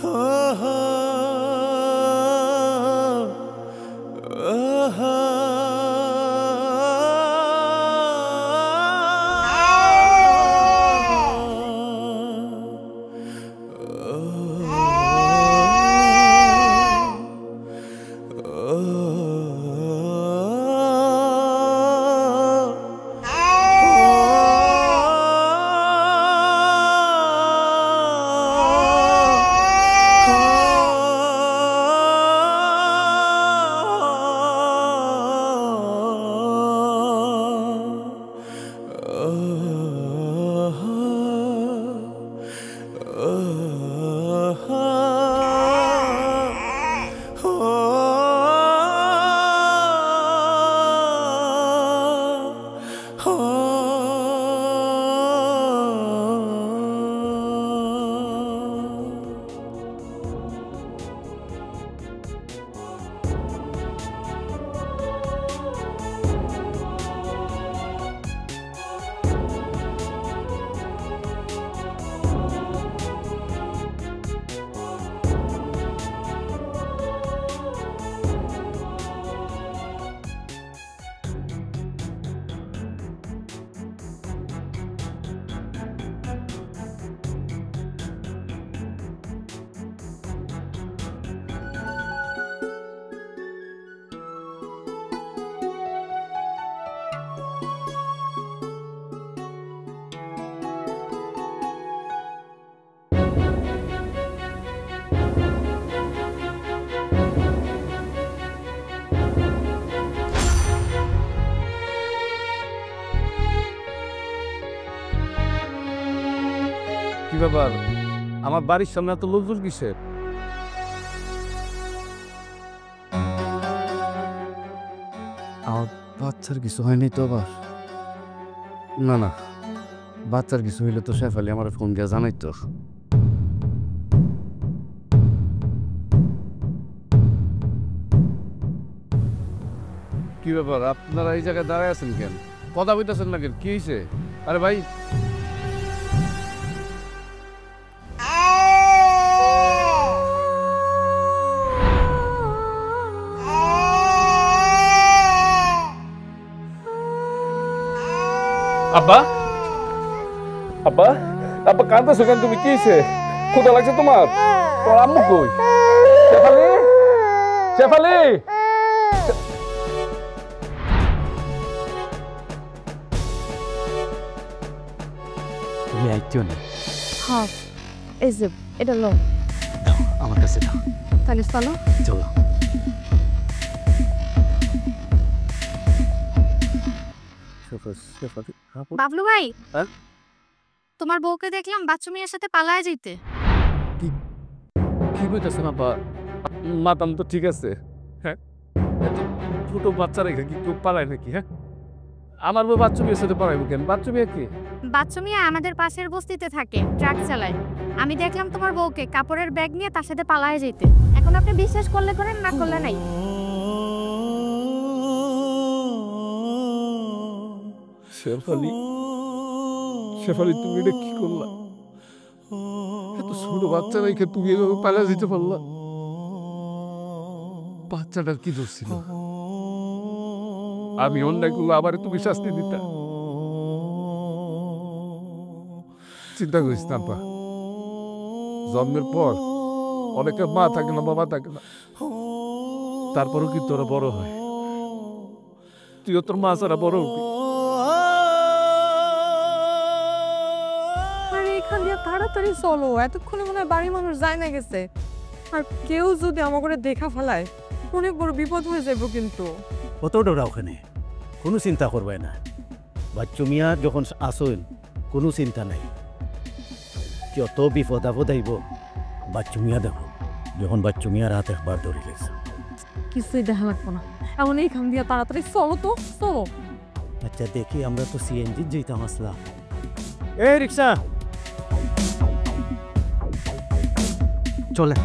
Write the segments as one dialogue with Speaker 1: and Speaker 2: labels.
Speaker 1: কি ব্যাপার, আমার বাড়ির সামনে এত লোকজন কিসের? আমার বাচ্চার কিছু হয়নি তো আবার? না না, বাচ্চার কিছু হইলে তো শেফালি আমার ফোন দিয়ে জানাই তো। কি ব্যাপার, আপনারা এই জায়গায় দাঁড়ায় আছেন কেন? কথা বলতেছেন না কেন? কি হয়েছে? আরে ভাই, আব্বা আব্বা আব্বা কাঁদতেছো কেন তুমি? কি হয়েছে? ক্ষুধা লাগছে তোমার? তোর আম্মু কই? শেফালি, শেফালি, তুমি আইতেও না?
Speaker 2: হ্যাঁ, এই যে এটা লো,
Speaker 1: আমার কাছে দাও।
Speaker 2: তাহলে চলো
Speaker 1: চলো।
Speaker 2: বাবলু ভাই,
Speaker 1: হ্যাঁ?
Speaker 2: তোমার বউকে দেখলাম বাচ্চু মিয়ার সাথে পালায় যেতে।
Speaker 1: কি বলতেছেন আব্বা? মাতাম তো ঠিক আছে, হ্যাঁ? এত ছোট বাচ্চা রেখে কি কেউ পালায় নাকি? হ্যাঁ, আমার বউ বাচ্চু বিয়ের সাথে পালাইব কেন? বাচ্চু বিয়ে কি?
Speaker 2: বাচ্চু মিয়া আমাদের পাশের বস্তিতে থাকে, ট্রাক চালায়। আমি দেখলাম তোমার বউকে কাপড়ের ব্যাগ নিয়ে তার সাথে পালায় যেতে। এখন আপনি বিশ্বাস করলে করেন, না করলে নাই।
Speaker 1: শেফালি, শেফালি, তুমি এটা কি করলা? এত ছোট বাচ্চা রেখে তুমি এভাবে পালা যেতে পারলা? বাচ্চাটার কি দোষ ছিল? আমি অন্যায় করলে আবার তুমি শাস্তি দিতা। চিন্তা করিস না আব্বা, জন্মের পর অনেকের মা থাকে না, বাবা থাকে না, তারপরও কিন্তু ওরা বড় হয়। তুইও তোর মা ছাড়া বড় হবি।
Speaker 3: এখান দিয়ে তাড়াতাড়ি চলো, এতক্ষণে মনে হয় বাড়ির মানুষ যায় না গেছে। আর কেউ যদি আমার করে দেখা ফেলায় অনেক বড় বিপদ হয়ে যাবো কিন্তু।
Speaker 4: কত ডরা ওখানে, কোনো চিন্তা করবে না। বাচ্চু মিয়া যখন আসেন কোনো চিন্তা নাই। যত বিপদ আপদ আইব বাচ্চু মিয়া দেখো, যখন বাচ্চু মিয়ার হাত একবার ধরে গেছে।
Speaker 3: কিছুই দেখা লাগবো না, এমন এইখান দিয়ে তাড়াতাড়ি চলো তো, চলো।
Speaker 4: আচ্ছা দেখি, আমরা তো সিএনজি যেতাম আসলাম। এই রিক্সা চলে।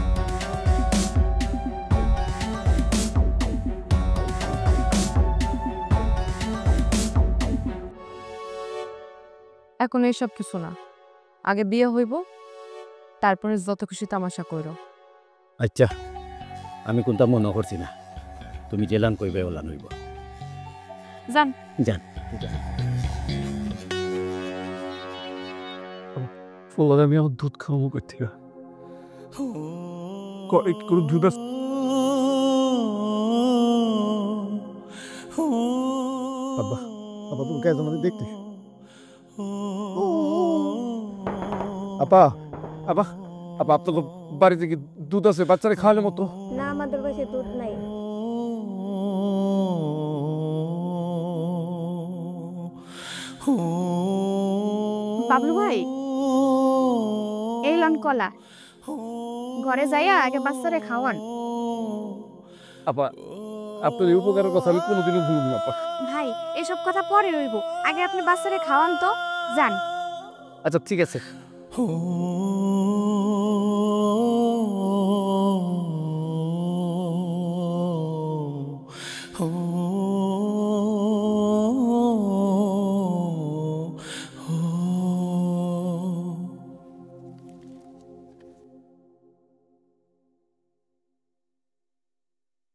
Speaker 3: এখন এইসব কিছু না, আগে বিয়ে হইব, তারপরে যত খুশি তামাশা করো।
Speaker 4: আচ্ছা, আমি কোনটা মনে করছি না, তুমি জেলান কইবে ওলান হইব।
Speaker 3: যান।
Speaker 4: যান।
Speaker 1: ফলে আমি আমার দুধ খাওয়াবো কোথা থেকে? একটু করে দুধ আছে? আব্বা, আব্বা তুমি কে তোমাদের দেখতে? আপা, আপা, আপা আপনার বাড়িতে কি দুধ আছে বাচ্চারা খাওয়ানোর মতো?
Speaker 2: না, আমাদের বাসায় দুধ নাই। বাবলু ভাই, এই লন কলা, ঘরে যাইয়া আগে বাচ্চারে খাওয়ান।
Speaker 1: আপা, আপনার এই উপকারের কথা আমি কোনোদিনও ভুলব না আপা।
Speaker 2: ভাই, এসব কথা পরে হইব, আগে আপনি বাচ্চারে খাওয়ান তো। যান।
Speaker 1: আচ্ছা ঠিক আছে।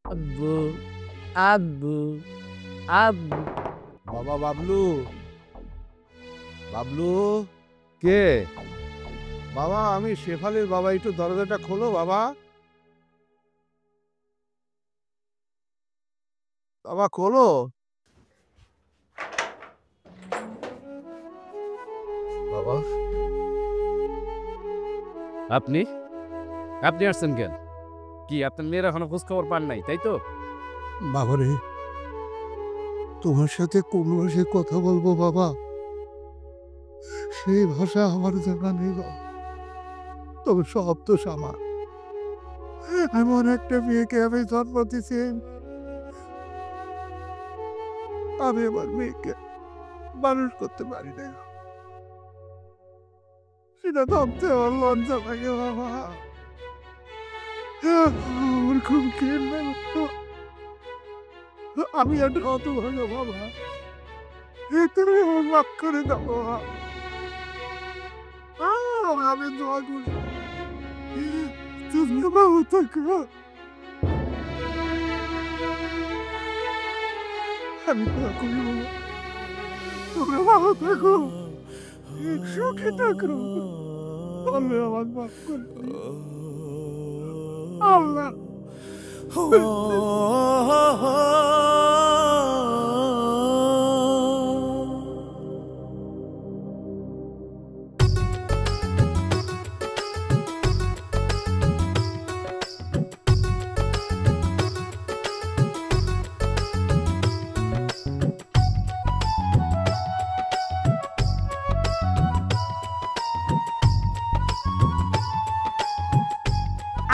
Speaker 5: আব্বু আব্বু আব্বু।
Speaker 1: বাবা বাবলু, বাবলু কে? বাবা আমি শেফালির বাবা, একটু দরজাটা খোলো বাবা। বাবা খোলো। বাবা
Speaker 5: আপনি আপনি আসছেন কেন? কি আপনার মেয়ের এখনো খোঁজ খবর পান নাই, তাই তো?
Speaker 1: বাবারে, তোমার সাথে কোন ভাষায় কথা বলবো বাবা? সেই ভাষা আমার জানা নেই বাবা। তবে সব তো আমার। এমন একটা মেয়েকে আমি জন্ম দিয়েছি, আমি আমার মেয়েকে মানুষ করতে পারি না। সেটা ভাবতে আমার লজ্জা লাগে বাবা। আমার খুব ঘৃণা লাগে। আমি একটা হতভাগা বাবা, তুমি আমার মাফ করে দাও বাবা। আমি দোয়া করি তুমি ভালো থাকো। আমি দোয়া করি বাবা, তোমরা ভালো থাকো, সুখে থাকো। আল্লাহ আমার মাফ করে দিও। আল্লাহ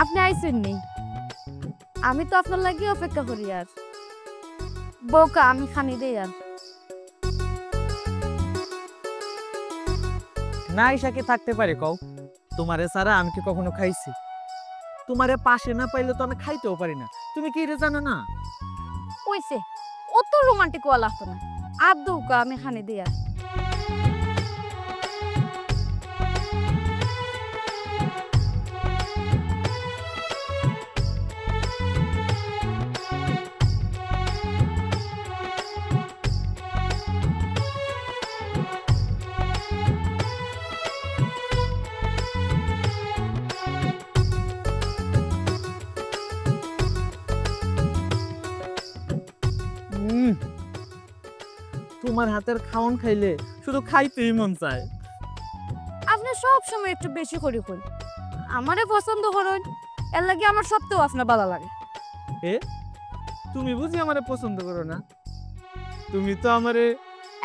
Speaker 2: আপনি আইছেন নি? আমি তো আপনার লাগি অপেক্ষা করি। আর বউকা আমি খানি দেই। আর
Speaker 6: না ঈশাকে থাকতে পারে কও? তোমারে ছাড়া আমি কি কখনো খাইছি? তোমারে পাশে না পাইলে তো আমি খাইতেও পারি না। তুমি কি রে জানো না?
Speaker 2: কইছে অত রোমান্টিক ওয়া লাগতো না। আর দৌকা আমি খানি দেই। আর
Speaker 6: তোমার হাতের খাওন খাইলে শুধু খাইতেই মন চায়।
Speaker 2: আপনি সব সময় একটু বেশি করে কই, আমারে পছন্দ করেন, এর লাগি আমার সবতেও আপনার ভালো লাগে।
Speaker 6: তুমি বুঝি আমারে পছন্দ করো না? তুমি তো আমারে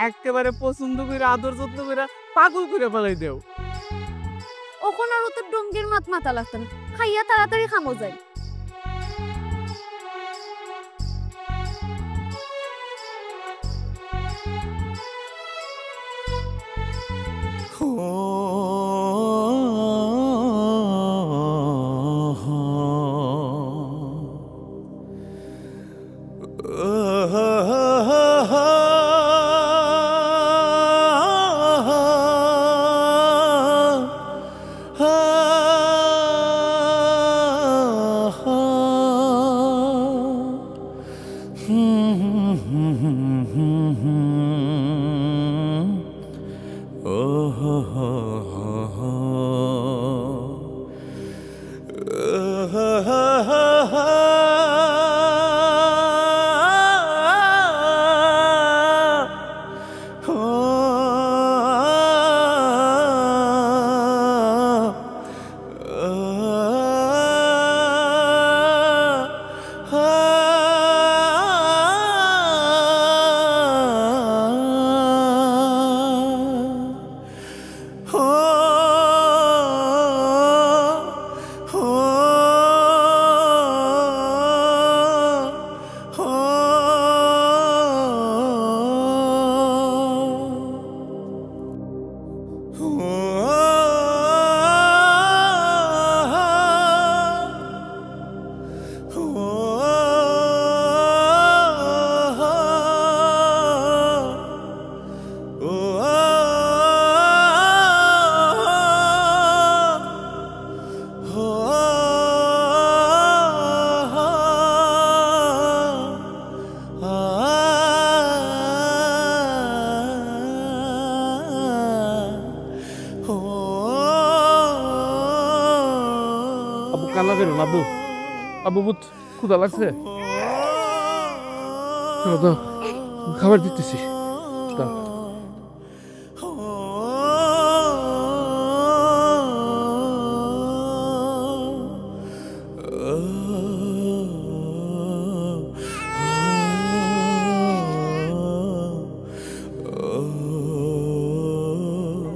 Speaker 6: একেবারে পছন্দ করে আদর যত্ন করে পাগল করে ফেলাই দেও।
Speaker 2: ওখন আর তো ডঙ্গির মাথা লাগতো না, খাইয়া তাড়াতাড়ি খামো যায়।
Speaker 7: ah
Speaker 1: কান্না করুন আব্বু। আব্বু বুত ক্ষুধা লাগছে, দাও খাবার দিতেছি। দাও।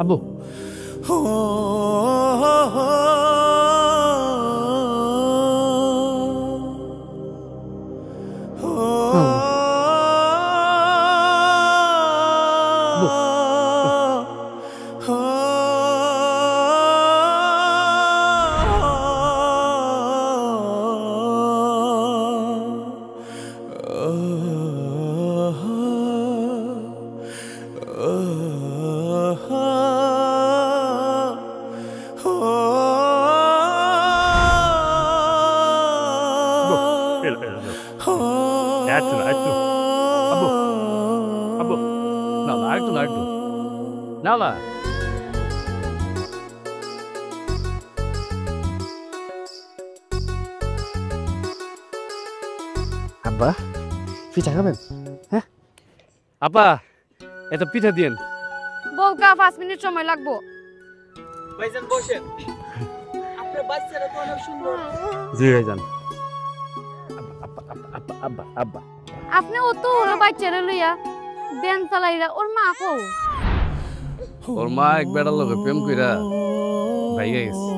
Speaker 1: আব্বু
Speaker 5: নালা
Speaker 6: আব্বা পিঠা খাবেন? হ্যাঁ
Speaker 5: আপা এটা পিঠা দিয়েন।
Speaker 2: বউকা 5 মিনিট সময় লাগবো।
Speaker 6: ভাইজান বসেন, আপনার বাচ্চারা তো অনেক সুন্দর।
Speaker 5: জি ভাইজান। আব্বা আব্বা আব্বা আব্বা
Speaker 2: আপনি ও তো ওর বাচ্চারা লইয়া বেন চালাইরা ওর মা কো?
Speaker 5: ওর মা এক বেড়ার লগে প্রেম কইরা ভাইগা গেছে।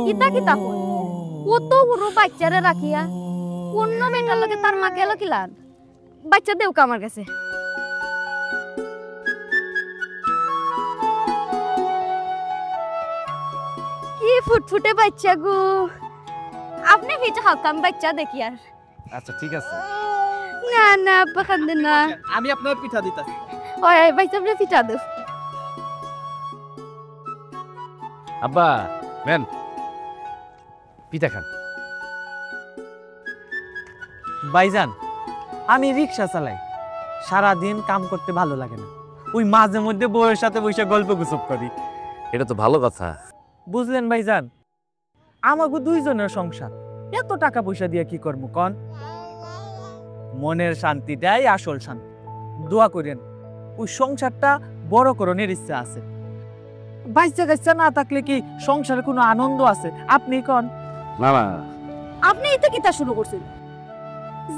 Speaker 2: কিতা কিতা কই? ও তো ওর বাচ্চারা রাখিয়া অন্য বেটার লগে তার মা গেল কিলান? বাচ্চা দেও কা আমার কাছে। কি ফুটফুটে বাচ্চা গো। আপনি পিঠা খাও, আমি বাচ্চা দেখি আর।
Speaker 5: আচ্ছা ঠিক আছে।
Speaker 2: না না আব্বা খান্দেন না।
Speaker 6: আমি আপনার পিঠা দিতাছি।
Speaker 2: ওই বাচ্চা আপনি পিঠা দেও।
Speaker 5: আব্বা মেন পিঠা খান।
Speaker 6: ভাইজান আমি রিক্সা চালাই, সারাদিন কাম করতে ভালো লাগে না, ওই মাঝে মধ্যে বউয়ের সাথে বসে গল্প গুজব করি।
Speaker 5: এটা তো ভালো কথা।
Speaker 6: বুঝলেন ভাইজান, আমাকে দুইজনের সংসার, এত টাকা পয়সা দিয়ে কি করবো কন? মনের শান্তিটাই আসল শান্তি। দোয়া করেন ওই সংসারটা বড় করণের ইচ্ছা আছে। বাচ্চা কাচ্চা না থাকলে কি সংসারে কোনো আনন্দ আছে? আপনি কন।
Speaker 5: না না
Speaker 2: আপনি এটা কিতা শুরু করছেন?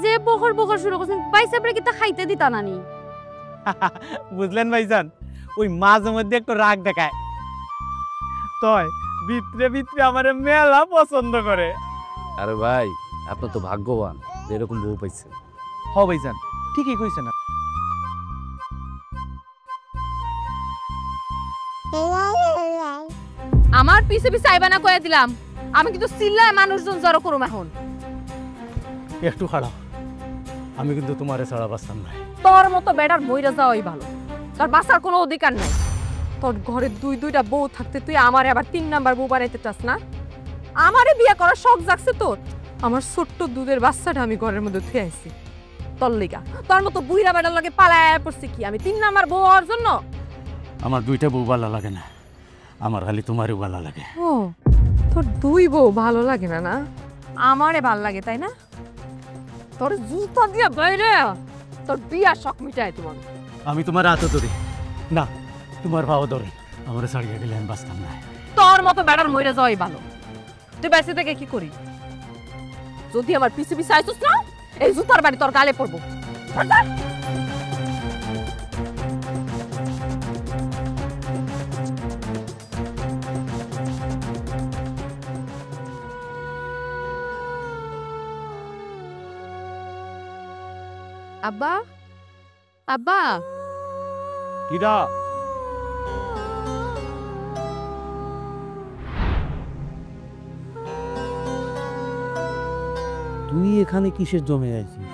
Speaker 2: যে বকর বকর শুরু করছেন, বাইসা পরে কিতা খাইতে দিতা নানি?
Speaker 6: বুঝলেন ভাইজান, ওই মাঝে মধ্যে একটু রাগ দেখায়, তয় ভিতরে ভিতরে আমার মেলা পছন্দ করে।
Speaker 5: আরে ভাই আপনি তো ভাগ্যবান যে এরকম বউ পাইছেন।
Speaker 6: হ ভাইজান ঠিকই কইছে না।
Speaker 2: আমার পিছে পিছে আইবা না কইয়া দিলাম। আমি কিন্তু চিল্লায় মানুষজন জড়ো করুম এখন।
Speaker 4: একটু খারাপ, আমি কিন্তু তোমারে ছাড়া বাঁচতাম না।
Speaker 3: তোর মতো বেটার মইরা যাওয়াই ভালো, তোর বাঁচার কোনো অধিকার নাই। তোর ঘরে দুইটা বউ থাকতে তুই আমারে আবার 3 নাম্বার বউ বানাইতে চাস না? আমারে বিয়ে করার শখ জাগছে তোর? আমার ছোট্ট দুধের বাচ্চাটা আমি ঘরের মধ্যে থুয়ে আইছি তোর লিগা। তোর মতো বুইরা বেটার লগে পালায় পড়ছি কি আমি 3 নাম্বার বউ হওয়ার জন্য?
Speaker 4: আমার দুইটা বউ ভালো লাগে না, আমার খালি তোমারও ভালো লাগে।
Speaker 3: ও তোর দুই বউ ভালো লাগে না না, আমারে ভাল লাগে তাই না? তোর জুতা দিয়া বাইরে তোর বিয়া শখ মিটাই তোমার।
Speaker 4: আমি তোমার হাতও ধরি না, তোমার ভাও ধরে, আমার ছাড়িয়ে গেলে আমি বাঁচতাম না।
Speaker 3: তোর মতো বেড়ার মইরা যাওয়াই ভালো। তুই বেঁচে থেকে কি করি? যদি আমার পিছে পিছে আইছিস না, এই জুতার বাড়ি তোর গালে পড়বো।
Speaker 2: আব্বা, আব্বা,
Speaker 4: কিরা? তুই এখানে কিসের জমে আছিস?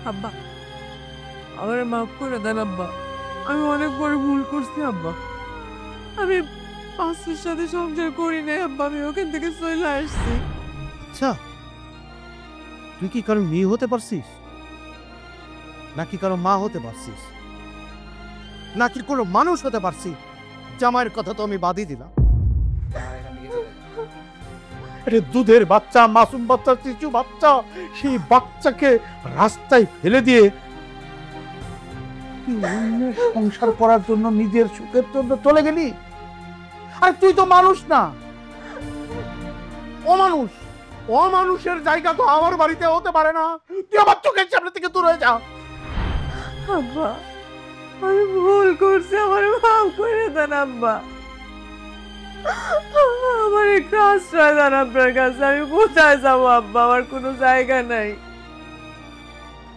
Speaker 3: আব্বা আমার মাফ করে দেন আব্বা, আমি অনেক বড় ভুল করছি আব্বা। আমি পাঁচের সাথে সংসার করি নাই আব্বা, আমি ওখান থেকে চলে আসছি।
Speaker 7: আচ্ছা, তুই কি কারো মেয়ে হতে পারছিস, নাকি কারো মা হতে পারছিস, নাকি কোনো মানুষ হতে পারছিস? জামাইয়ের কথা তো আমি বাদই দিলাম। আরে দুধের বাচ্চা, মাসুম বাচ্চা, শিশু বাচ্চা, সেই বাচ্চাকে রাস্তায় ফেলে দিয়ে তুই অন্যের সংসার করার জন্য, নিজের সুখের জন্য চলে গেলি। আরে তুই তো মানুষ না, অমানুষ। অমানুষের জায়গা তো আমার বাড়িতে হতে পারে না। তুই আমার চোখের সামনে থেকে দূর হয়ে যা।
Speaker 3: আব্বা আমি ভুল করছি, আমার মাফ করে দেন আব্বা। আমার একটু আশ্রয় দেন আপনার কাছে। আমি কোথায় যাবো আব্বা, আমার কোনো জায়গা নাই।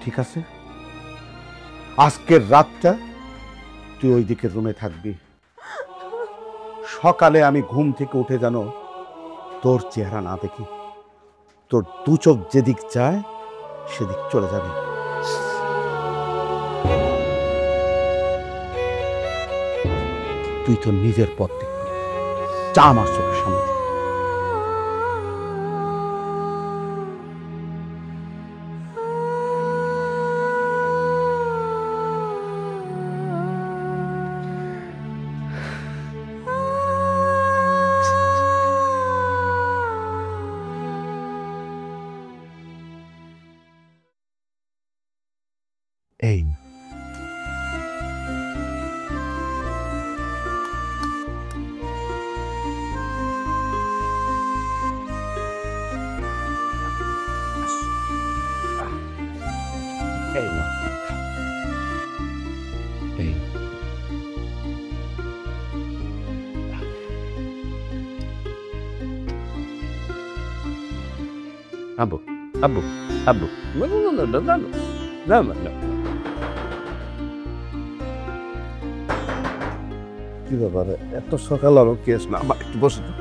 Speaker 7: ঠিক আছে, আজকের রাতটা তুই ওই দিকের রুমে থাকবি। সকালে আমি ঘুম থেকে উঠে যেন তোর চেহারা না দেখি। তোর দু চোখ যেদিক চায় সেদিক চলে যাবে। তুই তো নিজের পথ দেখবি, চা আমার চোখের সামনে থেকে। এই এই না, এই
Speaker 5: আব্বু, আব্বু, আব্বু, না না না না না না না না।
Speaker 7: কি ব্যাপার, এত সকাল আরো কেস না? আমার একটু বসে তো।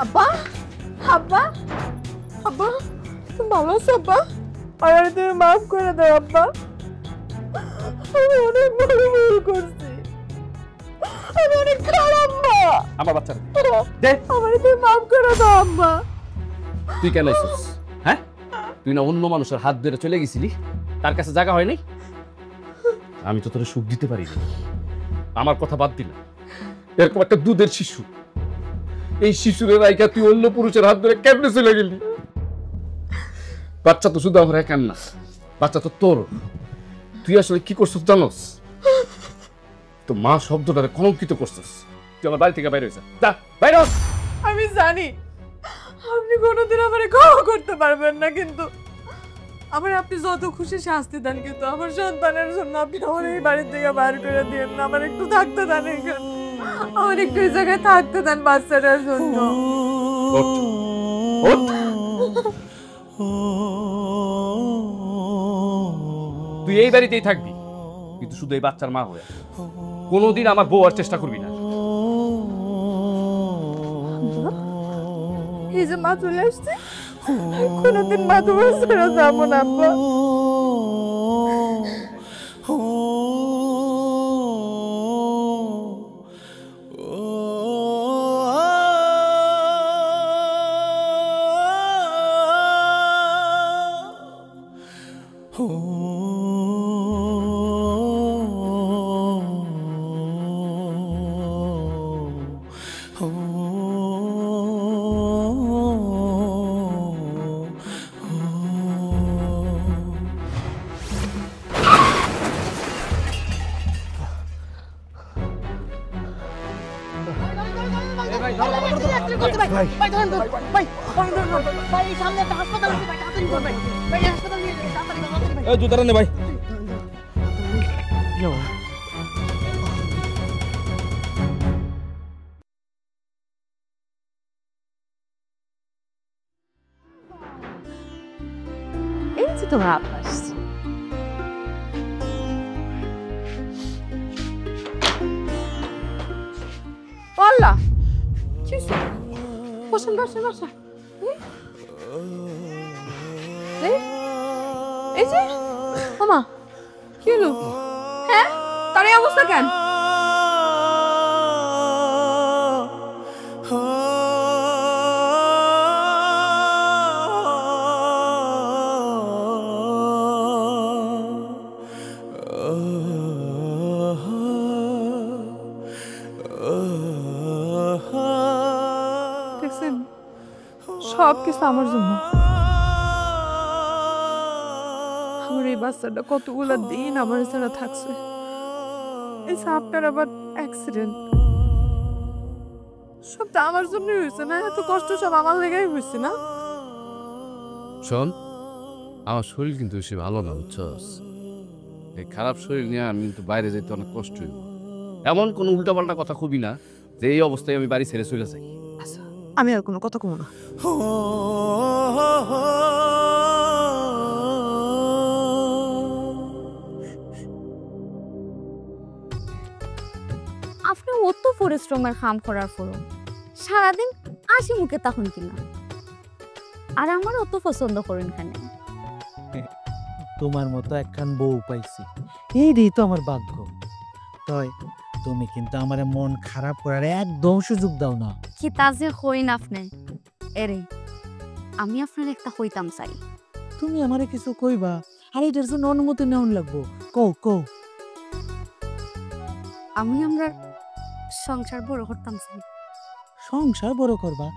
Speaker 3: আব্বা, আব্বা, আব্বা তুমি ভালো আছো আব্বা? আমার তুমি মাফ করে দাও আব্বা, আমি অনেক বড় ভুল করছি, আমি অনেক খারাপ মা।
Speaker 5: আমার বাচ্চা
Speaker 3: দে, আমার তুমি মাফ করে দাও আব্বা।
Speaker 5: তুই কেন আইছিস? হ্যাঁ, তুই না অন্য মানুষের হাত ধরে চলে গেছিলি, তার কাছে জায়গা হয় নাই? আমি তো তোরে সুখ দিতে পারিনি। আমার কথা বাদ দিলাম, এরকম একটা দুধের শিশু, এই শিশুরের রাইকা তুই অন্য পুরুষের হাত ধরে কেমনে চলে গেলি? বাচ্চা তো শুধু আমার একার না, বাচ্চা তো তোর। তুই আসলে কি করছিস জানোস? তো মা শব্দটারে কলঙ্কিত করছিস। তুই আমার বাড়ি থেকে বাইরে হয়েছে, যা বাইরে হ।
Speaker 3: আমি জানি আপনি কোনোদিন আমারে ক্ষমা করতে পারবেন না, কিন্তু আমার আপনি যত খুশি শাস্তি দেন, কিন্তু আমার সন্তানের জন্য আপনি আমার এই বাড়ি থেকে বাইর করে দিয়েন না। আমার একটু থাকতে দেন এখানে, আমার একটু এই জায়গায় থাকতে দেন বাচ্চাটার জন্য।
Speaker 5: ওঠ, ওঠ। তুই এই বাড়িতেই থাকবি, কিন্তু শুধু এই বাচ্চার মা হয়ে। কোনোদিন আমার বউ আর চেষ্টা করবি না।
Speaker 3: এই যে মা চলে আসছে, কোনোদিন মা তোমার ছেড়ে যাবো না আব্বা।
Speaker 5: জুতাটা নে ভাই।
Speaker 3: এই যে তোমার আব্বা আসছে। বললা কি বসেন বসেন বসেন। এই যে মামা কি হলো? হ্যাঁ তার এই অবস্থা কেন? দেখছেন সব কিছু আমার জন্য। আমার এই বাচ্চাটা কতগুলা দিন আমার ছাড়া থাকছে। এই সাপটার আবার অ্যাক্সিডেন্ট, সবটা আমার জন্যই হয়েছে না? এত কষ্ট সব আমার লেগেই হয়েছে না?
Speaker 5: শোন, আমার শরীর কিন্তু বেশি ভালো না, বুঝছস? এই খারাপ শরীর নিয়ে আমি কিন্তু বাইরে যেতে অনেক কষ্ট হইব। এমন কোনো উল্টাপাল্টা কথা খুবই না যে এই অবস্থায় আমি বাড়ি ছেড়ে চলে যাই।
Speaker 3: আচ্ছা আমি আর কোনো কথা কমো না।
Speaker 2: আপনি অত পরিশ্রমের কাম করার পরও সারাদিন হাসি মুখে তখন কিনা, আর আমার অত পছন্দ করেন কেন?
Speaker 7: তোমার মতো একখান বউ পাইছি, এইটাই তো আমার ভাগ্য। তাই তুমি কিন্তু আমার মন খারাপ করার একদম সুযোগ দাও না।
Speaker 2: কি তা যে হইন আপনি এরে, আমি আপনার একটা হইতাম চাই।
Speaker 7: তুমি আমারে কিছু কইবা আর এটার জন্য অনুমতি নেওয়ান লাগবো। কও কও।
Speaker 2: আমি আমরা সংসার বড় করতাম চাই।
Speaker 7: সংসার বড় করবা?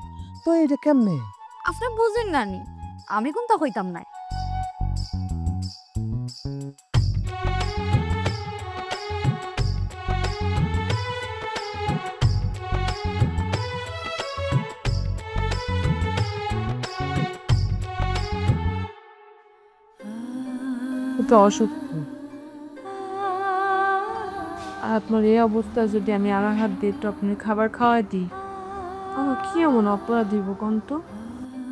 Speaker 7: তো এটা কেমনে?
Speaker 2: আপনি বুঝেন না নি, আমি কোনটা হইতাম না।
Speaker 3: তো অসুস্থ, আর আপনার এই অবস্থা যদি আমি আর হাত দিয়ে একটু আপনার খাবার খাওয়াই দিই, আমার কি এমন অপরাধ দিব কোন? তো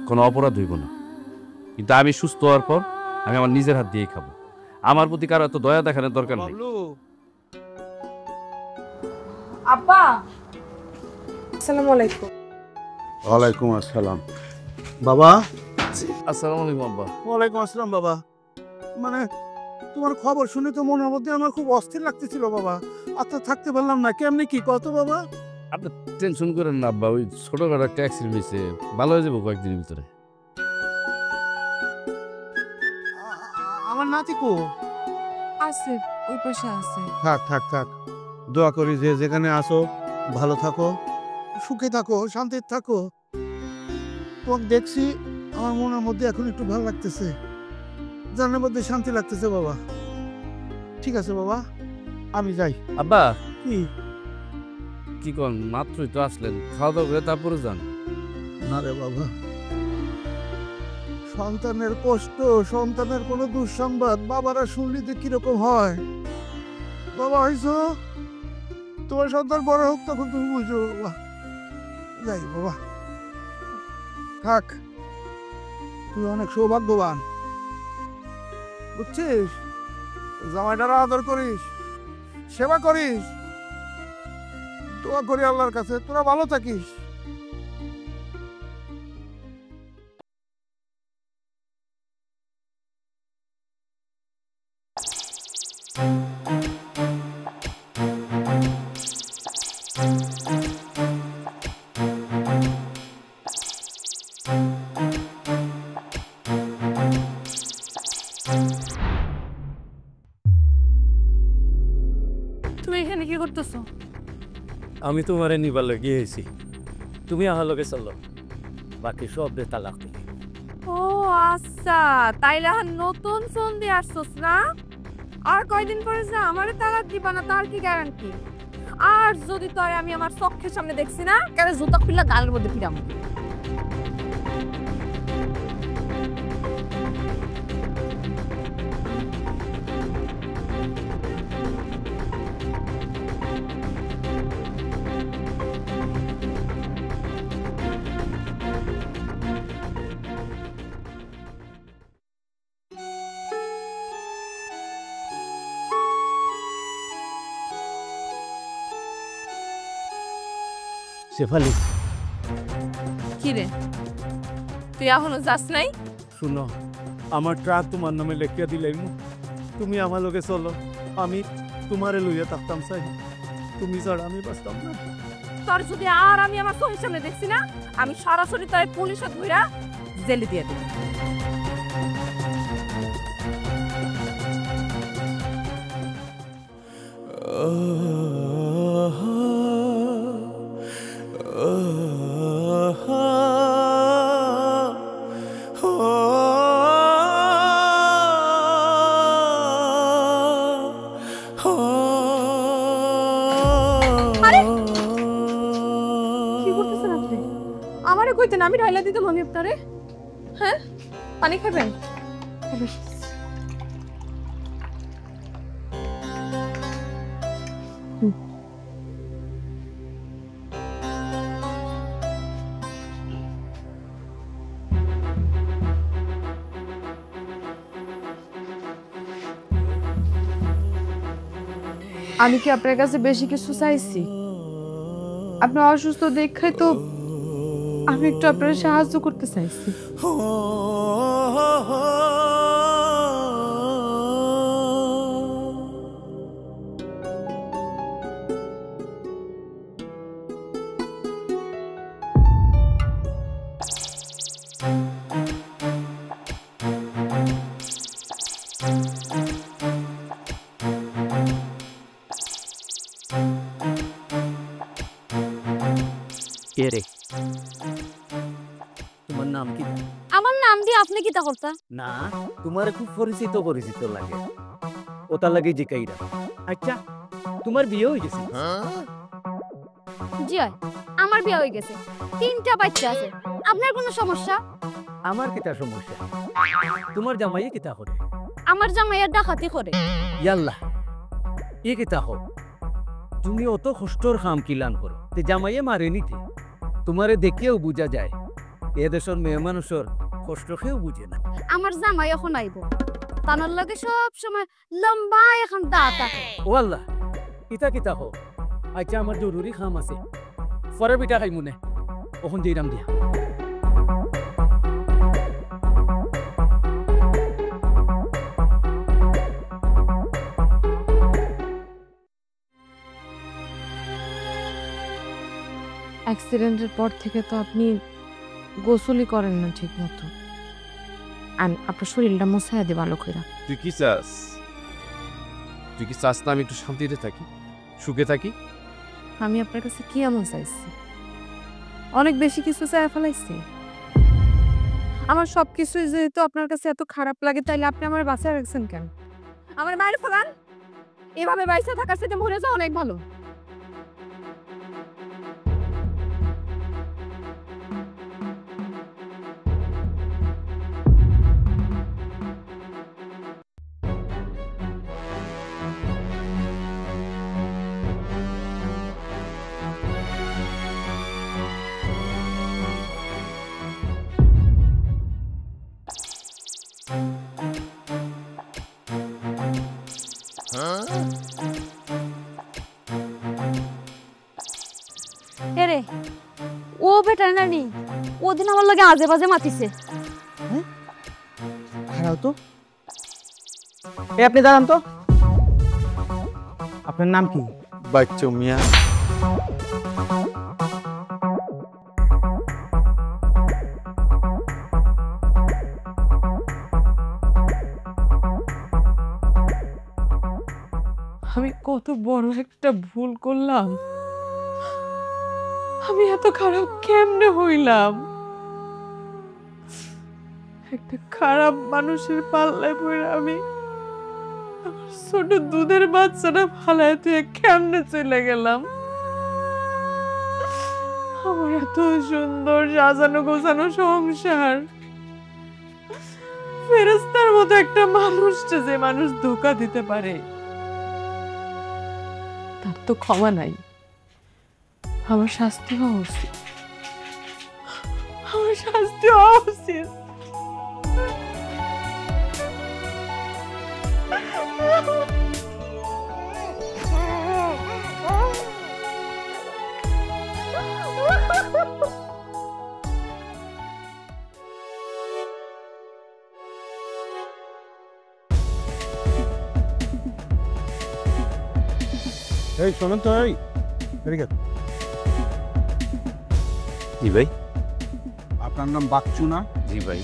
Speaker 5: কোনো অপরাধ হইব না, কিন্তু আমি সুস্থ হওয়ার পর আমি আমার নিজের হাত দিয়েই খাবো। আমার প্রতি কারো এত দয়া দেখানোর দরকার নেই।
Speaker 3: আব্বা আসসালামু আলাইকুম।
Speaker 8: ওয়ালাইকুম আসসালাম। বাবা।
Speaker 5: আসসালামু আলাইকুম আব্বা।
Speaker 8: ওয়ালাইকুম আসসালাম বাবা। মানে তোমার খবর শুনে তো মনের মধ্যে আমার খুব অস্থির লাগতেছিল বাবা। আচ্ছা থাকতে পারলাম না, কেমনি কি কত বাবা?
Speaker 5: আপনি টেনশন করেন না আব্বা, ওই ছোটখাটো একটা অ্যাক্সিডেন্ট হয়েছে, ভালো হয়ে যাবো কয়েকদিনের ভিতরে।
Speaker 8: আমার নাতি কো?
Speaker 3: আছে ওই পাশে আছে।
Speaker 8: থাক থাক থাক, দোয়া করি যে যেখানে আসো ভালো থাকো, সুখে থাকো, শান্তিতে থাকো। তোমাকে দেখছি আমার মনের মধ্যে এখন একটু ভালো লাগতেছে, জানার মধ্যে শান্তি লাগতেছে বাবা। ঠিক আছে বাবা, আমি যাই।
Speaker 5: আব্বা
Speaker 8: কি
Speaker 5: কি কন, মাত্রই তো আসলেন, খাওয়া দাওয়া করে তারপরে যান।
Speaker 8: না রে বাবা, সন্তানের কষ্ট, সন্তানের কোনো দুঃসংবাদ বাবারা শুনলে যে কিরকম হয়। বাবা হইছো, তোমার সন্তান বড় হোক তখন তুমি বুঝো বাবা। যাই বাবা, থাক। তুই অনেক সৌভাগ্যবান, বুঝছিস? জামাইটার আদর করিস, সেবা করিস, দোয়া করি আল্লাহর কাছে তোরা ভালো থাকিস।
Speaker 3: কি করতেছো?
Speaker 4: আমি তোমারে নিবার লগিয়ে হয়েছি, তুমি আমার লগে চলো, বাকি সব দে তালাক দিলি।
Speaker 3: ও আচ্ছা, তাইলে আর নতুন ফোন দিয়ে আসছোস না? আর কয়দিন পরে যে আমারে তালাক দিবা না তার কি গ্যারান্টি? আর যদি তোরে আমি আমার চোখের সামনে দেখছি না, কেন জুতা খুললা গালের মধ্যে পিরাম।
Speaker 4: শেফালি,
Speaker 3: কি রে, তুই এখনো যাস নাই?
Speaker 4: শুনো, আমার ট্রাক তোমার নামে লেখিয়া দিলাম, তুমি আমার লগে চলো, আমি তোমারে লইয়া থাকতাম চাই, তুমি ছাড়া আমি বাঁচতাম না।
Speaker 3: তোর যদি আর আমি আমার চোখের সামনে দেখছি না, আমি সরাসরি তোর পুলিশে ধইরা জেলে দিয়ে দেব। কি করতেছেন আপনি? আমারে কইতেন, আমি ঢাইলা দিতাম আমি আপনারে। হ্যাঁ, পানি খাবেন? আমি কি আপনার কাছে বেশি কিছু চাইছি? আপনি অসুস্থ দেখে তো আমি একটু আপনার সাহায্য করতে চাইছি।
Speaker 4: কে রে? তোমার নাম কি?
Speaker 2: আমার নাম দিয়ে আপনি কি তা করতা?
Speaker 4: না, তোমার খুব পরিচিত পরিচিত লাগে, ওটা লাগে জিকাইরা। আচ্ছা, তোমার বিয়ে হয়ে গেছে?
Speaker 2: জি হয়, আমার বিয়ে হয়ে গেছে, 3টা বাচ্চা আছে। আপনার কোনো সমস্যা?
Speaker 4: আমার কিতা সমস্যা? তোমার জামাইয়ে কিতা করে?
Speaker 2: আমার জামাইয়ের ডাকাতি করে।
Speaker 4: ইয়াল্লা, এ কিতা হোক, তুমি অত কষ্টর কাম কিলান করো, তে জামাইয়ে মারে নিতে? তোমারে দেখেও বুঝা যায় এ দেশের মেয়ে মানুষের কষ্ট কেউ বুঝে না।
Speaker 2: আমার জামাই এখন আইব, তানার লগে সব সময় লম্বা এখন দাঁত আছে।
Speaker 4: ও আল্লাহ, কিতা কিতা হোক। আচ্ছা, আমার জরুরি কাম আছে, পরে পিঠা খাই মনে, ওখান দিরাম দিয়া।
Speaker 3: অ্যাক্সিডেন্টের পর থেকে তো আপনি গোসলই করেন না ঠিক মতো। আপনার শরীরটা মোছায়া দে ভালো করে।
Speaker 5: তুই কি চাস? তুই কি চাস না আমি একটু শান্তিতে থাকি, সুখে থাকি?
Speaker 3: আমি আপনার কাছে কি এমন চাইছি? অনেক বেশি কিছু চাই ফেলাইছি? আমার সবকিছু যেহেতু আপনার কাছে এত খারাপ লাগে, তাইলে আপনি আমার বাঁচায় রাখছেন কেন? আমার বাইরে ফেলান, এভাবে বাইসা থাকার সাথে মরে যাওয়া অনেক ভালো।
Speaker 2: এরে, ও বেটা নানি ওদিন আমার লগে আজে বাজে মাতিছে।
Speaker 6: হারাও তো। আপনি দাঁড়ান তো, আপনার নাম কি?
Speaker 8: বাচ্চু মিয়া।
Speaker 3: আমি কত বড় একটা ভুল করলাম। আমি এত খারাপ কেমনে হইলাম? একটা খারাপ মানুষের পাল্লায় পড়ে আমি আমার ছোট দুধের বাচ্চাটা ফালায় তুই কেমনে চলে গেলাম। আমার এত সুন্দর সাজানো গোছানো সংসার, ফেরেশতার মতো একটা মানুষটা যে মানুষ ধোঁকা দিতে পারে, তার তো ক্ষমা নাই। আমার শাস্তি হওয়া উচিত, আমার শাস্তি হওয়া উচিত।
Speaker 7: এই শোনেন তো, এই এদিকে।
Speaker 5: জি ভাই।
Speaker 7: আপনার নাম বাচ্চু না?
Speaker 5: জি ভাই।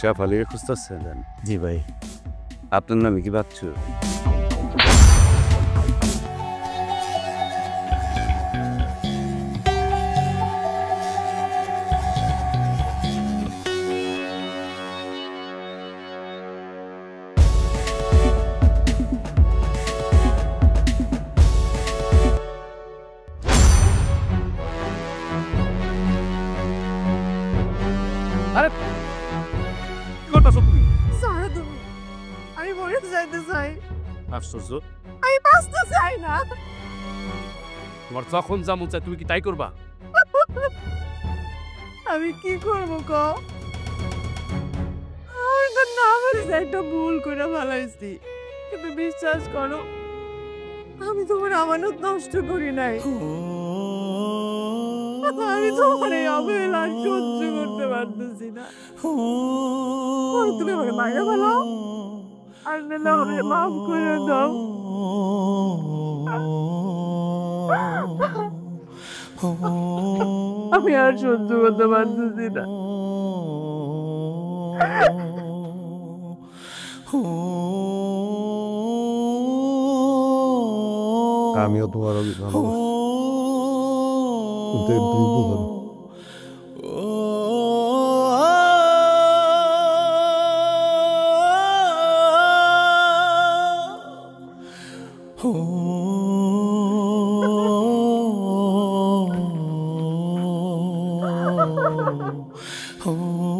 Speaker 9: শেফালিকে খুঁজতেছেন?
Speaker 4: জি ভাই।
Speaker 9: আপনার নামে কি বাচ্চু?
Speaker 5: আরে কি করতেছো তুমি?
Speaker 3: ছাড়ো তুমি, আমি মরে যাইতে চাই।
Speaker 5: আশ্চর্য,
Speaker 3: আমি বাঁচতে চাই না।
Speaker 5: তোমার যখন যা মন চায় তুমি কি তাই করবা?
Speaker 3: আমি কি করবো ক? আমি তো নামের একটা ভুল করে ফেলাইছি, কিন্তু বিশ্বাস করো আমি তোমার আমানত নষ্ট করি নাই। আমি তোমার এই অবহেলা সহ্য করতে পারতেছি না। তুমি আমাকে মাইরা ফেলো, আর নাহলে আমাকে মাফ করে দাও। আমি আর সহ্য করতে পারতেছি না।
Speaker 8: আমিও তোমার অভিভাবক, কিন্তু তুমি বুঝো না।
Speaker 10: Oh